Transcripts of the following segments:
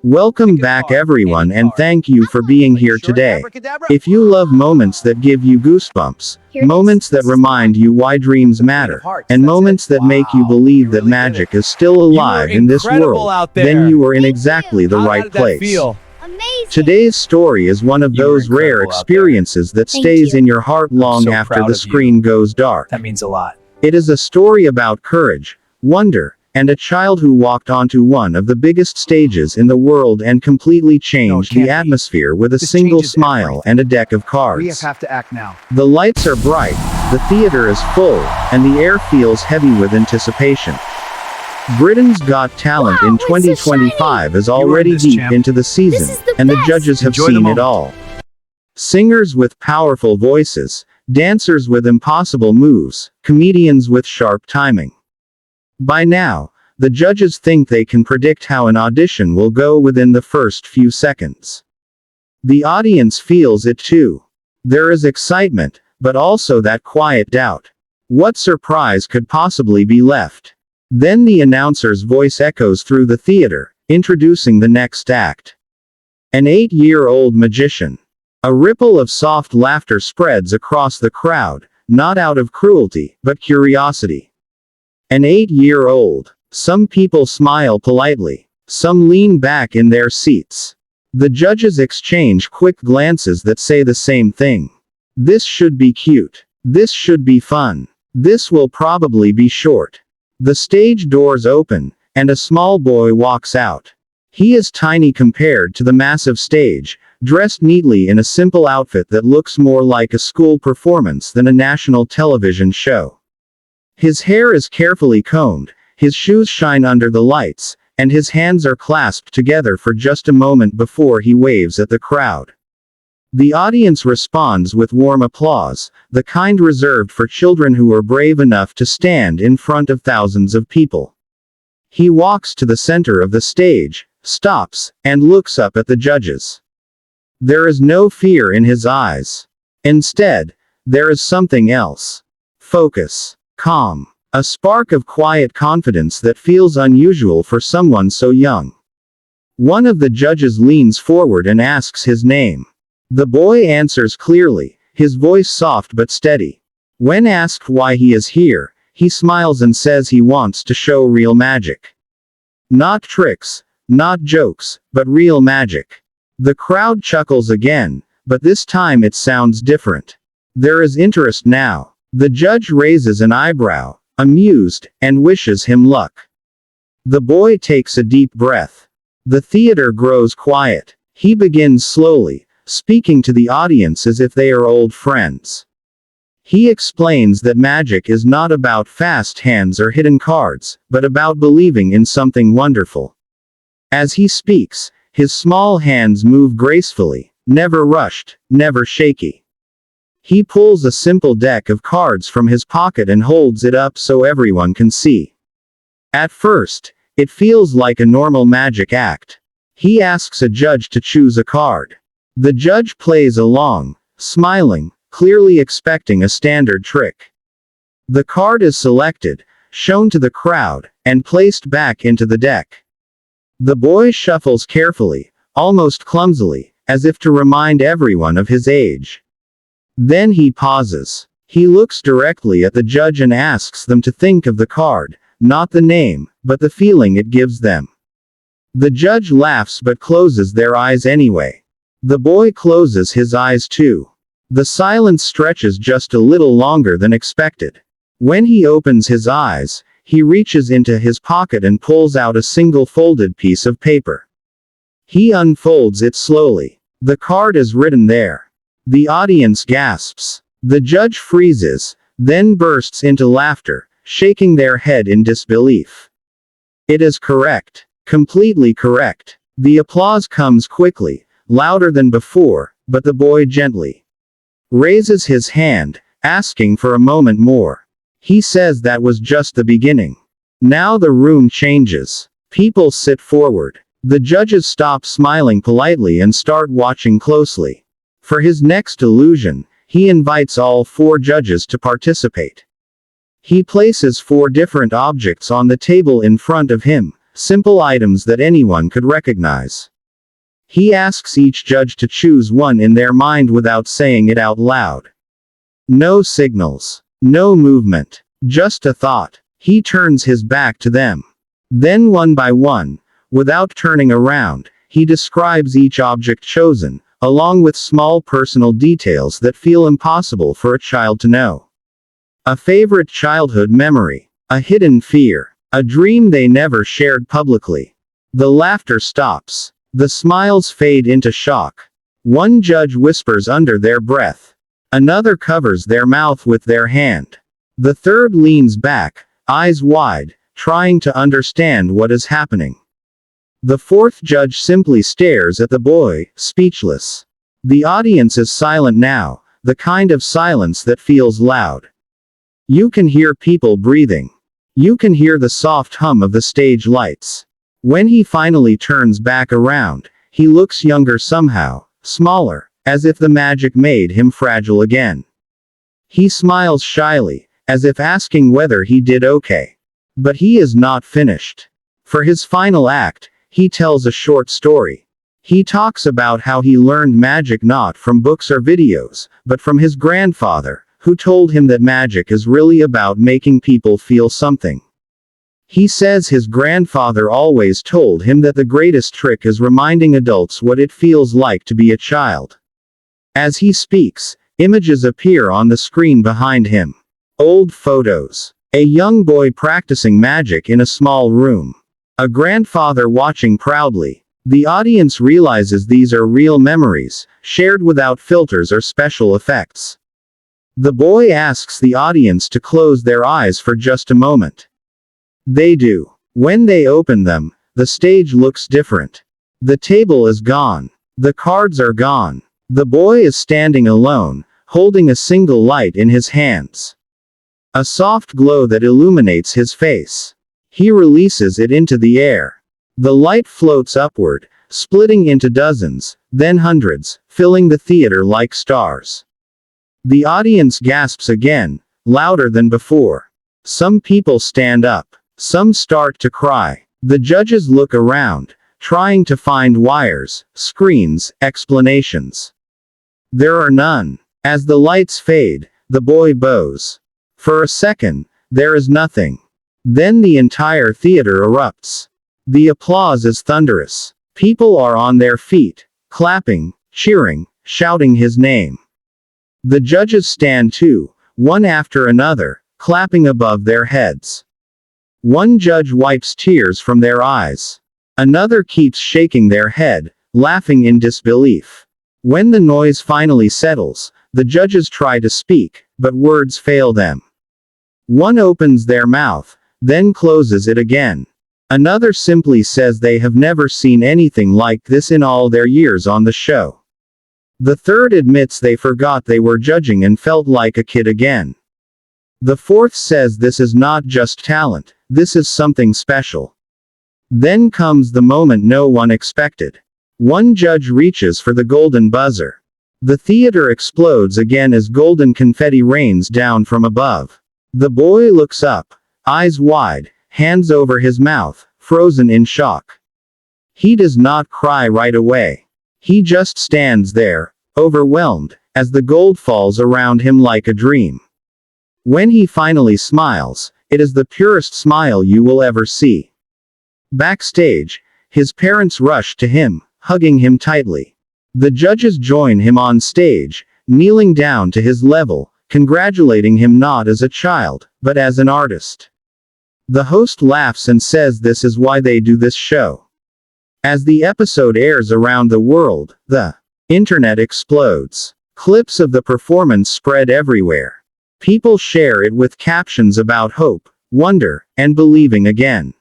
Welcome back everyone, and thank you for being here today. If you love moments that give you goosebumps, moments that remind you why dreams matter, and moments that make you believe that magic is still alive in this world, then you are in exactly the right place. Today's story is one of those rare experiences that stays in your heart long after the screen goes dark. That means a lot. It is a story about courage, wonder, and a child who walked onto one of the biggest stages in the world and completely changed the atmosphere with a single smile and a deck of cards. We have to act now. The lights are bright, the theater is full, and the air feels heavy with anticipation. Britain's Got Talent in 2025 is already deep into the season, and the judges have seen it all. Singers with powerful voices, dancers with impossible moves, comedians with sharp timing. By now, the judges think they can predict how an audition will go within the first few seconds. The audience feels it too. There is excitement, but also that quiet doubt. What surprise could possibly be left? Then the announcer's voice echoes through the theater, introducing the next act. An 8-year-old magician. A ripple of soft laughter spreads across the crowd, not out of cruelty, but curiosity. An 8-year-old. Some people smile politely. Some lean back in their seats. The judges exchange quick glances that say the same thing. This should be cute. This should be fun. This will probably be short. The stage doors open, and a small boy walks out. He is tiny compared to the massive stage, dressed neatly in a simple outfit that looks more like a school performance than a national television show. His hair is carefully combed, his shoes shine under the lights, and his hands are clasped together for just a moment before he waves at the crowd. The audience responds with warm applause, the kind reserved for children who are brave enough to stand in front of thousands of people. He walks to the center of the stage, stops, and looks up at the judges. There is no fear in his eyes. Instead, there is something else. Focus. Calm. A spark of quiet confidence that feels unusual for someone so young. One of the judges leans forward and asks his name. The boy answers clearly, his voice soft but steady. When asked why he is here, he smiles and says he wants to show real magic. Not tricks, not jokes, but real magic. The crowd chuckles again, but this time it sounds different. There is interest now. The judge raises an eyebrow, amused, and wishes him luck. The boy takes a deep breath. The theater grows quiet. He begins slowly, speaking to the audience as if they are old friends. He explains that magic is not about fast hands or hidden cards, but about believing in something wonderful. As he speaks, his small hands move gracefully, never rushed, never shaky. He pulls a simple deck of cards from his pocket and holds it up so everyone can see. At first, it feels like a normal magic act. He asks a judge to choose a card. The judge plays along, smiling, clearly expecting a standard trick. The card is selected, shown to the crowd, and placed back into the deck. The boy shuffles carefully, almost clumsily, as if to remind everyone of his age. Then he pauses. He looks directly at the judge and asks them to think of the card, not the name, but the feeling it gives them. The judge laughs but closes their eyes anyway. The boy closes his eyes too. The silence stretches just a little longer than expected. When he opens his eyes, he reaches into his pocket and pulls out a single folded piece of paper. He unfolds it slowly. The card is written there. The audience gasps. The judge freezes, then bursts into laughter, shaking their head in disbelief. It is correct. Completely correct. The applause comes quickly, louder than before, but the boy gently raises his hand, asking for a moment more. He says that was just the beginning. Now the room changes. People sit forward. The judges stop smiling politely and start watching closely. For his next illusion, he invites all 4 judges to participate. He places 4 different objects on the table in front of him, simple items that anyone could recognize. He asks each judge to choose one in their mind without saying it out loud. No signals. No movement. Just a thought. He turns his back to them. Then one by one, without turning around, he describes each object chosen, along with small personal details that feel impossible for a child to know. A favorite childhood memory. A hidden fear. A dream they never shared publicly. The laughter stops. The smiles fade into shock. One judge whispers under their breath. Another covers their mouth with their hand. The third leans back, eyes wide, trying to understand what is happening. The fourth judge simply stares at the boy, speechless. The audience is silent now, the kind of silence that feels loud. You can hear people breathing. You can hear the soft hum of the stage lights. When he finally turns back around, he looks younger somehow, smaller, as if the magic made him fragile again. He smiles shyly, as if asking whether he did okay. But he is not finished. For his final act, he tells a short story. He talks about how he learned magic not from books or videos, but from his grandfather, who told him that magic is really about making people feel something. He says his grandfather always told him that the greatest trick is reminding adults what it feels like to be a child. As he speaks, images appear on the screen behind him. Old photos. A young boy practicing magic in a small room. A grandfather watching proudly. The audience realizes these are real memories, shared without filters or special effects. The boy asks the audience to close their eyes for just a moment. They do. When they open them, the stage looks different. The table is gone. The cards are gone. The boy is standing alone, holding a single light in his hands. A soft glow that illuminates his face. He releases it into the air. The light floats upward, splitting into dozens, then hundreds, filling the theater like stars. The audience gasps again, louder than before. Some people stand up. Some start to cry. The judges look around, trying to find wires, screens, explanations. There are none. As the lights fade, the boy bows. For a second, there is nothing. Then the entire theater erupts. The applause is thunderous. People are on their feet, clapping, cheering, shouting his name. The judges stand too, one after another, clapping above their heads. One judge wipes tears from their eyes. Another keeps shaking their head, laughing in disbelief. When the noise finally settles, the judges try to speak, but words fail them. One opens their mouth, then closes it again. Another simply says they have never seen anything like this in all their years on the show. The third admits they forgot they were judging and felt like a kid again. The fourth says this is not just talent, this is something special. Then comes the moment no one expected. One judge reaches for the golden buzzer. The theater explodes again as golden confetti rains down from above. The boy looks up, eyes wide, hands over his mouth, frozen in shock. He does not cry right away. He just stands there, overwhelmed, as the gold falls around him like a dream. When he finally smiles, it is the purest smile you will ever see. Backstage, his parents rush to him, hugging him tightly. The judges join him on stage, kneeling down to his level, congratulating him not as a child, but as an artist. The host laughs and says this is why they do this show. As the episode airs around the world, the internet explodes. Clips of the performance spread everywhere. People share it with captions about hope, wonder, and believing again.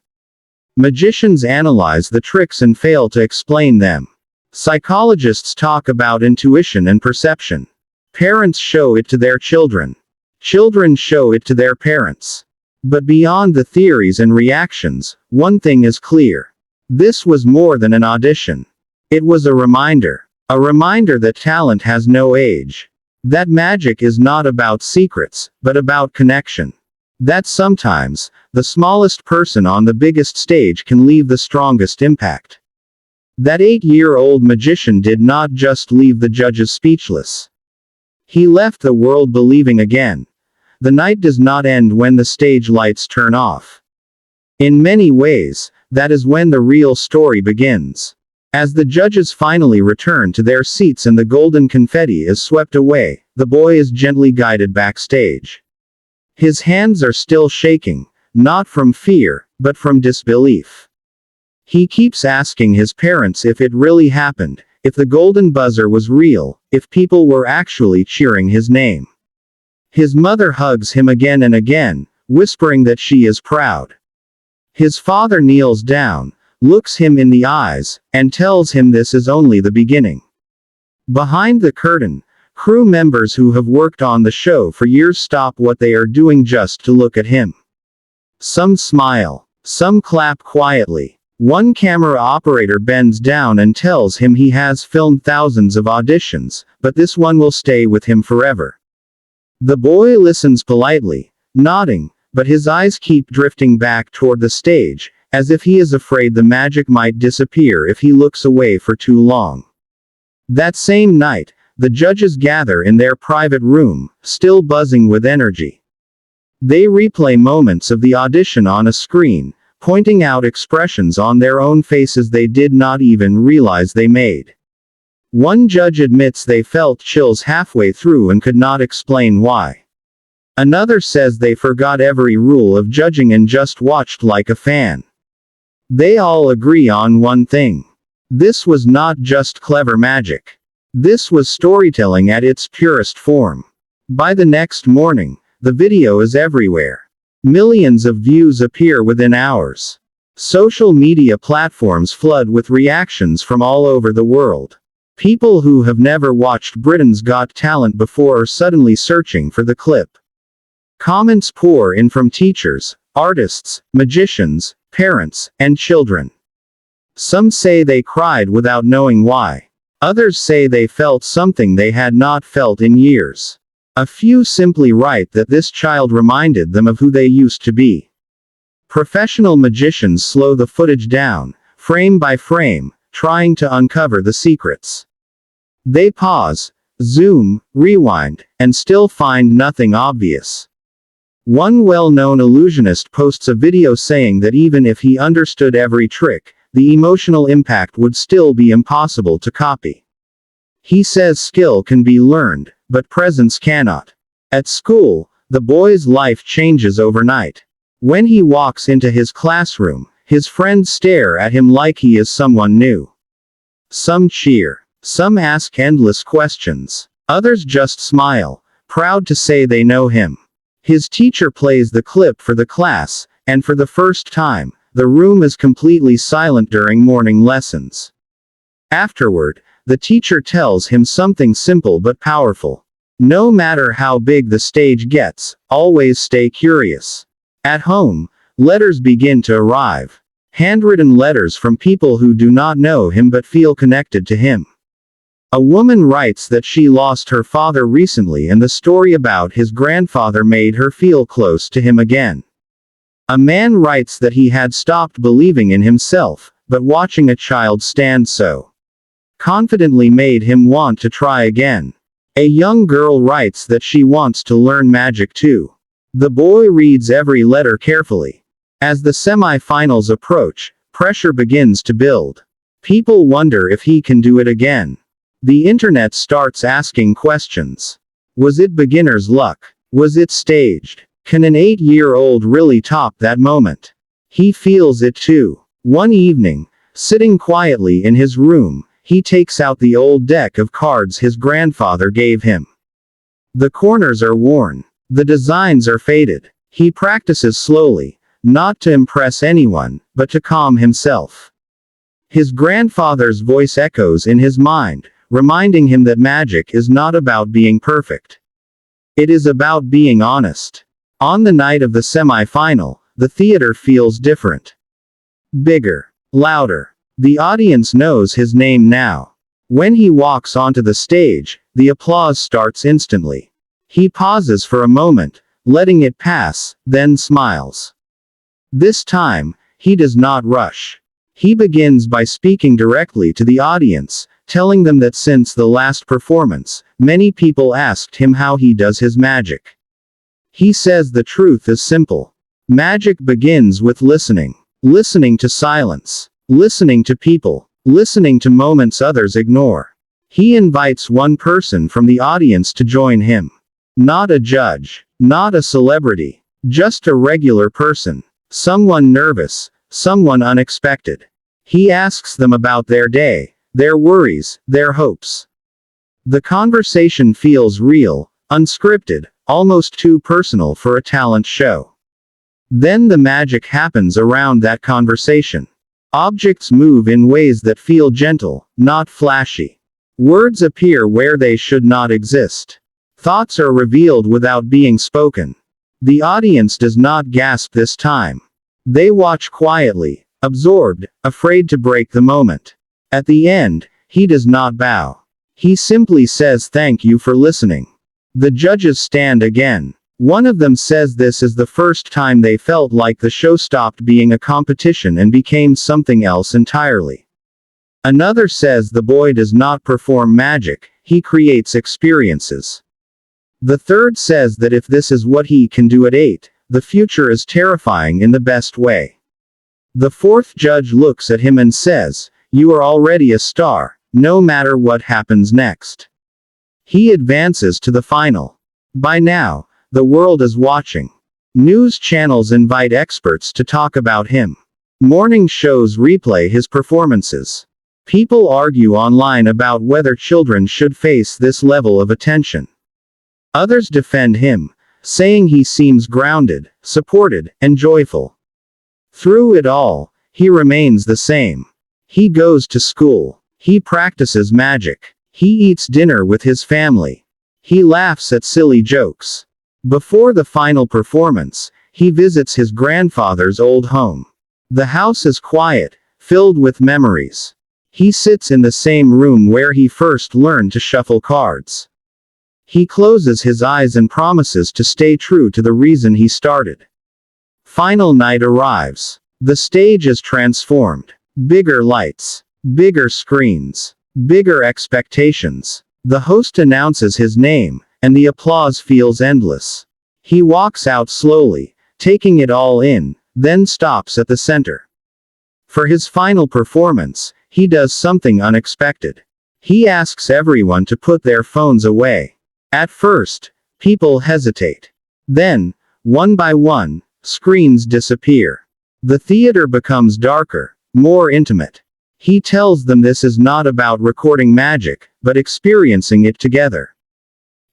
Magicians analyze the tricks and fail to explain them. Psychologists talk about intuition and perception. Parents show it to their children. Children show it to their parents. But beyond the theories and reactions, one thing is clear. This was more than an audition. It was a reminder. A reminder that talent has no age. That magic is not about secrets, but about connection. That sometimes, the smallest person on the biggest stage can leave the strongest impact. That 8-year-old magician did not just leave the judges speechless. He left the world believing again. The night does not end when the stage lights turn off. In many ways, that is when the real story begins. As the judges finally return to their seats and the golden confetti is swept away, the boy is gently guided backstage. His hands are still shaking, not from fear, but from disbelief. He keeps asking his parents if it really happened, if the golden buzzer was real, if people were actually cheering his name. His mother hugs him again and again, whispering that she is proud. His father kneels down, looks him in the eyes, and tells him this is only the beginning. Behind the curtain, crew members who have worked on the show for years stop what they are doing just to look at him. Some smile. Some clap quietly. One camera operator bends down and tells him he has filmed thousands of auditions, but this one will stay with him forever. The boy listens politely, nodding, but his eyes keep drifting back toward the stage, as if he is afraid the magic might disappear if he looks away for too long. That same night, the judges gather in their private room, still buzzing with energy. They replay moments of the audition on a screen, pointing out expressions on their own faces they did not even realize they made. One judge admits they felt chills halfway through and could not explain why. Another says they forgot every rule of judging and just watched like a fan. They all agree on one thing. This was not just clever magic. This was storytelling at its purest form. By the next morning, the video is everywhere. Millions of views appear within hours. Social media platforms flood with reactions from all over the world. People who have never watched Britain's Got Talent before are suddenly searching for the clip. Comments pour in from teachers, artists, magicians, parents, and children. Some say they cried without knowing why. Others say they felt something they had not felt in years. A few simply write that this child reminded them of who they used to be. Professional magicians slow the footage down, frame by frame, trying to uncover the secrets. They pause, zoom, rewind, and still find nothing obvious. One well-known illusionist posts a video saying that even if he understood every trick, the emotional impact would still be impossible to copy. He says skill can be learned, but presence cannot. At school, the boy's life changes overnight. When he walks into his classroom, his friends stare at him like he is someone new. Some cheer. Some ask endless questions. Others just smile, proud to say they know him. His teacher plays the clip for the class, and for the first time, the room is completely silent during morning lessons. Afterward, the teacher tells him something simple but powerful. No matter how big the stage gets, always stay curious. At home, letters begin to arrive. Handwritten letters from people who do not know him but feel connected to him. A woman writes that she lost her father recently and the story about his grandfather made her feel close to him again. A man writes that he had stopped believing in himself, but watching a child stand so confidently made him want to try again. A young girl writes that she wants to learn magic too. The boy reads every letter carefully. As the semi-finals approach, pressure begins to build. People wonder if he can do it again. The internet starts asking questions. Was it beginner's luck? Was it staged? Can an 8-year-old really top that moment? He feels it too. One evening, sitting quietly in his room, he takes out the old deck of cards his grandfather gave him. The corners are worn. The designs are faded. He practices slowly, not to impress anyone, but to calm himself. His grandfather's voice echoes in his mind, reminding him that magic is not about being perfect. It is about being honest. On the night of the semi-final, the theater feels different. Bigger. Louder. The audience knows his name now. When he walks onto the stage, the applause starts instantly. He pauses for a moment, letting it pass, then smiles. This time, he does not rush. He begins by speaking directly to the audience, telling them that since the last performance, many people asked him how he does his magic. He says the truth is simple. Magic begins with listening. Listening to silence. Listening to people. Listening to moments others ignore. He invites one person from the audience to join him. Not a judge. Not a celebrity. Just a regular person. Someone nervous. Someone unexpected. He asks them about their day, their worries, their hopes. The conversation feels real, unscripted, almost too personal for a talent show. Then the magic happens around that conversation. Objects move in ways that feel gentle, not flashy. Words appear where they should not exist. Thoughts are revealed without being spoken. The audience does not gasp this time. They watch quietly, absorbed, afraid to break the moment. At the end, he does not bow. He simply says thank you for listening. The judges stand again. One of them says this is the first time they felt like the show stopped being a competition and became something else entirely. Another says the boy does not perform magic, he creates experiences. The third says that if this is what he can do at 8, the future is terrifying in the best way. The fourth judge looks at him and says, "You are already a star, no matter what happens next." He advances to the final. By now, the world is watching. News channels invite experts to talk about him. Morning shows replay his performances. People argue online about whether children should face this level of attention. Others defend him, saying he seems grounded, supported, and joyful. Through it all, he remains the same. He goes to school. He practices magic. He eats dinner with his family. He laughs at silly jokes. Before the final performance, he visits his grandfather's old home. The house is quiet, filled with memories. He sits in the same room where he first learned to shuffle cards. He closes his eyes and promises to stay true to the reason he started. Final night arrives. The stage is transformed. Bigger lights. Bigger screens. Bigger expectations. The host announces his name, and the applause feels endless. He walks out slowly, taking it all in, then stops at the center. For his final performance, he does something unexpected. He asks everyone to put their phones away. At first, people hesitate. Then, one by one, screens disappear. The theater becomes darker, more intimate. He tells them this is not about recording magic, but experiencing it together.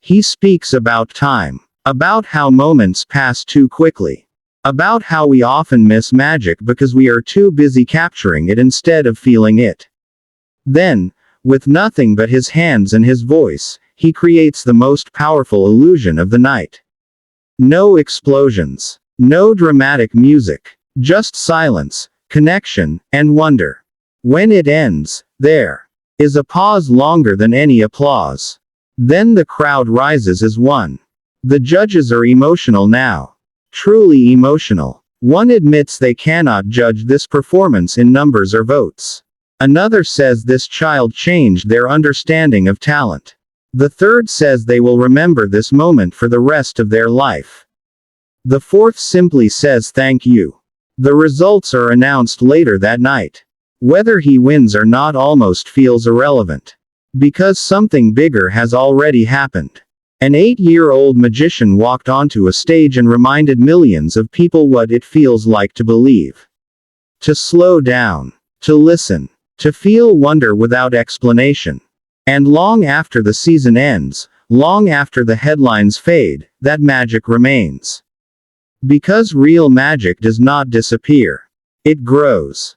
He speaks about time, about how moments pass too quickly, about how we often miss magic because we are too busy capturing it instead of feeling it. Then, with nothing but his hands and his voice, he creates the most powerful illusion of the night. No explosions. No dramatic music. Just silence, connection, and wonder. When it ends, there is a pause longer than any applause. Then the crowd rises as one. The judges are emotional now. Truly emotional. One admits they cannot judge this performance in numbers or votes. Another says this child changed their understanding of talent. The third says they will remember this moment for the rest of their life. The fourth simply says thank you. The results are announced later that night. Whether he wins or not almost feels irrelevant. Because something bigger has already happened. An 8-year-old magician walked onto a stage and reminded millions of people what it feels like to believe. To slow down. To listen. To feel wonder without explanation. And long after the season ends, long after the headlines fade, that magic remains. Because real magic does not disappear. It grows.